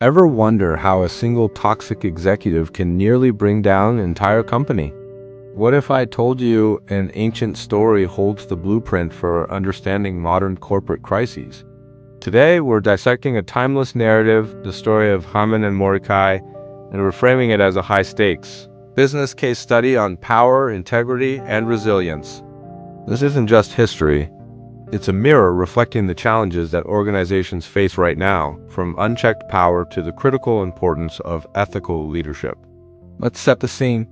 Ever wonder how a single toxic executive can nearly bring down an entire company? What if I told you an ancient story holds the blueprint for understanding modern corporate crises? Today, we're dissecting a timeless narrative, the story of Haman and Mordecai, and reframing it as a high-stakes business case study on power, integrity, and resilience. This isn't just history. It's a mirror reflecting the challenges that organizations face right now, from unchecked power to the critical importance of ethical leadership. Let's set the scene.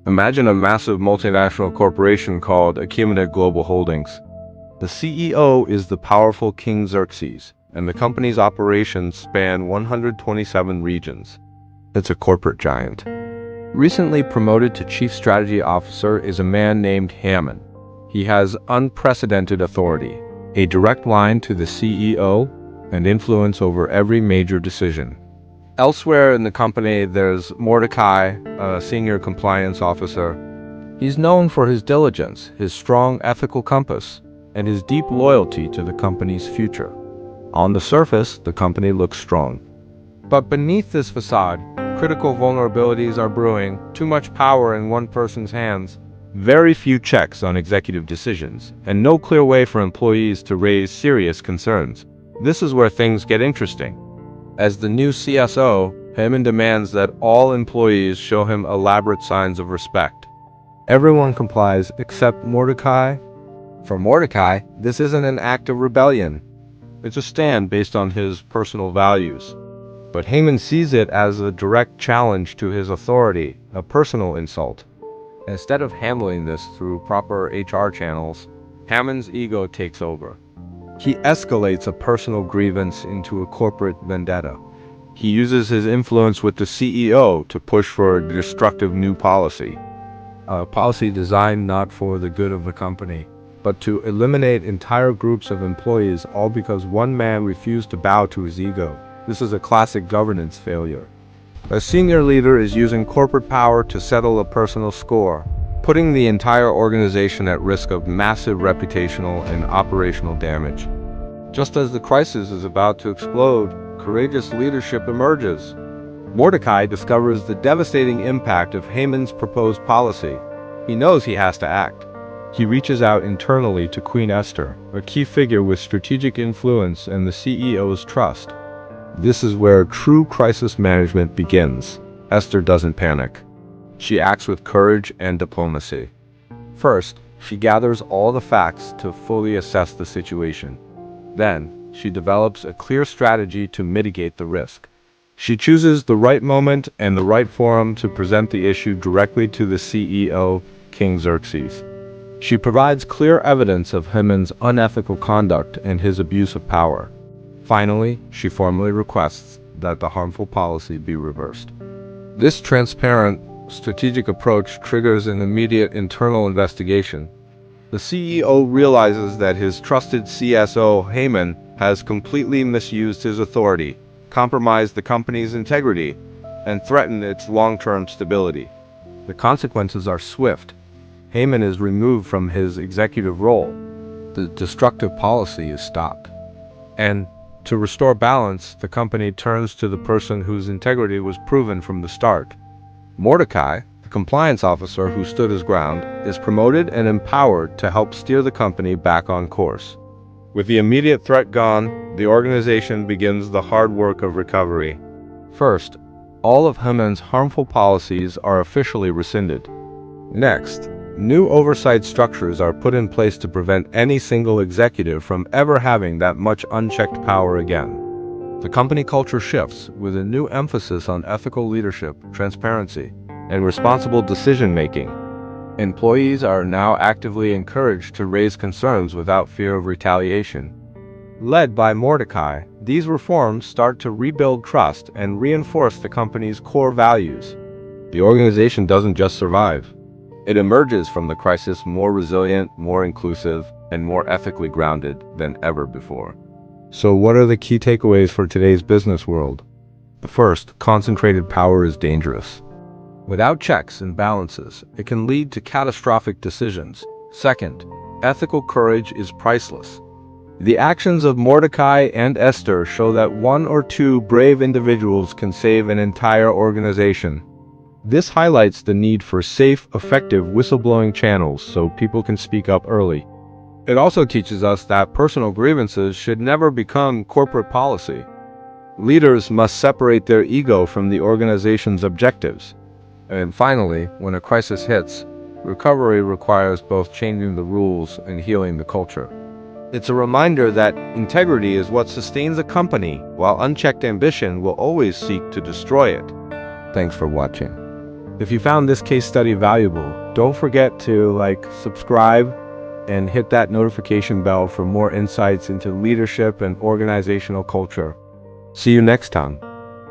Imagine a massive multinational corporation called Achaemenid Global Holdings. The CEO is the powerful King Xerxes, and the company's operations span 127 regions. It's a corporate giant. Recently promoted to Chief Strategy Officer is a man named Haman. He has unprecedented authority, a direct line to the CEO, and influence over every major decision. Elsewhere in the company, there's Mordecai, a senior compliance officer. He's known for his diligence, his strong ethical compass, and his deep loyalty to the company's future. On the surface, the company looks strong. But beneath this facade, critical vulnerabilities are brewing, too much power in one person's hands, very few checks on executive decisions, and no clear way for employees to raise serious concerns. This is where things get interesting. As the new CSO, Haman demands that all employees show him elaborate signs of respect. Everyone complies except Mordecai. For Mordecai, this isn't an act of rebellion. It's a stand based on his personal values. But Haman sees it as a direct challenge to his authority, a personal insult. Instead of handling this through proper HR channels, Haman's ego takes over. He escalates a personal grievance into a corporate vendetta. He uses his influence with the CEO to push for a destructive new policy. A policy designed not for the good of the company, but to eliminate entire groups of employees, all because one man refused to bow to his ego. This is a classic governance failure. A senior leader is using corporate power to settle a personal score, putting the entire organization at risk of massive reputational and operational damage. Just as the crisis is about to explode, courageous leadership emerges. Mordecai discovers the devastating impact of Haman's proposed policy. He knows he has to act. He reaches out internally to Queen Esther, a key figure with strategic influence and the CEO's trust. This is where true crisis management begins. Esther doesn't panic. She acts with courage and diplomacy. First, she gathers all the facts to fully assess the situation. Then, she develops a clear strategy to mitigate the risk. She chooses the right moment and the right forum to present the issue directly to the CEO, King Xerxes. She provides clear evidence of Haman's unethical conduct and his abuse of power. Finally, she formally requests that the harmful policy be reversed. This transparent, strategic approach triggers an immediate internal investigation. The CEO realizes that his trusted CSO, Haman, has completely misused his authority, compromised the company's integrity, and threatened its long-term stability. The consequences are swift. Haman is removed from his executive role. The destructive policy is stopped. And to restore balance, the company turns to the person whose integrity was proven from the start. Mordecai, the compliance officer who stood his ground, is promoted and empowered to help steer the company back on course. With the immediate threat gone, the organization begins the hard work of recovery. First, all of Haman's harmful policies are officially rescinded. Next, new oversight structures are put in place to prevent any single executive from ever having that much unchecked power again. The company culture shifts with a new emphasis on ethical leadership, transparency, and responsible decision-making. Employees are now actively encouraged to raise concerns without fear of retaliation. Led by Mordecai, these reforms start to rebuild trust and reinforce the company's core values. The organization doesn't just survive. It emerges from the crisis more resilient, more inclusive, and more ethically grounded than ever before. So what are the key takeaways for today's business world? First, concentrated power is dangerous. Without checks and balances, it can lead to catastrophic decisions. Second, ethical courage is priceless. The actions of Mordecai and Esther show that one or two brave individuals can save an entire organization. This highlights the need for safe, effective whistleblowing channels so people can speak up early. It also teaches us that personal grievances should never become corporate policy. Leaders must separate their ego from the organization's objectives. And finally, when a crisis hits, recovery requires both changing the rules and healing the culture. It's a reminder that integrity is what sustains a company, while unchecked ambition will always seek to destroy it. Thanks for watching. If you found this case study valuable, don't forget to subscribe, and hit that notification bell for more insights into leadership and organizational culture. See you next time.